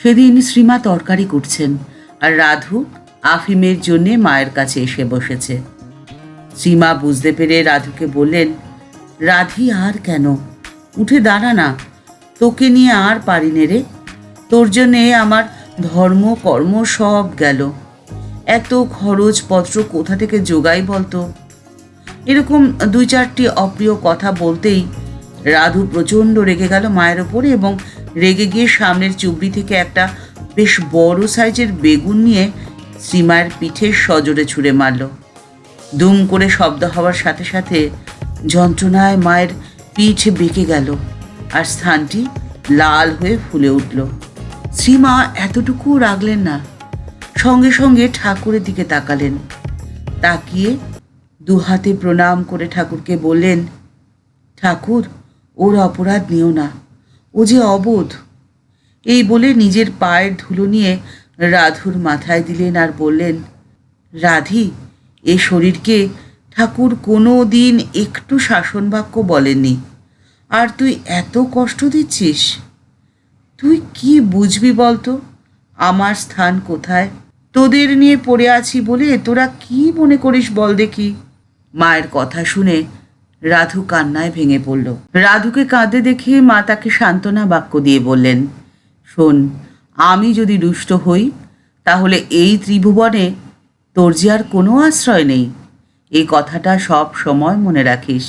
সেদিন শ্রীমা তরকারি করছেন আর রাধু আফিমের জন্যে মায়ের কাছে এসে বসেছে। শ্রীমা বুঝতে পেরে রাধুকে বললেন, রাধি আর কেন, উঠে দাঁড়া না, তোকে নিয়ে আর পারি নে রে, তোর জন্যে আমার ধর্ম কর্ম সব গেল, এত খরচপত্র কোথা থেকে জোগাই বলতো। এরকম দুই চারটি অপ্রিয় কথা বলতেই রাধু প্রচণ্ড রেগে গেল মায়ের ওপরে এবং রেগে গিয়ে সামনের চুবড়ি থেকে একটা বেশ বড় সাইজের বেগুন নিয়ে শ্রীমায়ের পিঠে সজোরে ছুঁড়ে মারল। দুম করে শব্দ হওয়ার সাথে সাথে যন্ত্রণায় মায়ের পিঠ বেঁকে গেল আর স্থানটি লাল হয়ে ফুলে উঠল। শ্রীমা এতটুকু রাগলেন না, সঙ্গে সঙ্গে ঠাকুরের দিকে তাকালেন। তাকিয়ে দুহাতে প্রণাম করে ঠাকুরকে বললেন, ঠাকুর, ওর অপরাধ নিও না, ও যে অবোধ। এই বলে নিজের পায়ের ধুলো নিয়ে রাধুর মাথায় দিলেন আর বললেন, রাধি, এ শরীরকে ঠাকুর কোনো দিন একটু শাসন বাক্য বলেননি, আর তুই এত কষ্ট দিচ্ছিস। তুই কি বুঝবি বলতো, আমার স্থান কোথায়? তোদের নিয়ে পড়ে আছি বলে তোরা কি মনে করিস বল দেখি। মায়ের কথা শুনে রাধু কান্নায় ভেঙে পড়ল। রাধুকে কাঁদতে দেখে মা তাকে সান্ত্বনা বাক্য দিয়ে বললেন, শোন, আমি যদি দুষ্ট হই তাহলে এই ত্রিভুবনে তোর যে আর কোনো আশ্রয় নেই, এই কথাটা সব সময় মনে রাখিস।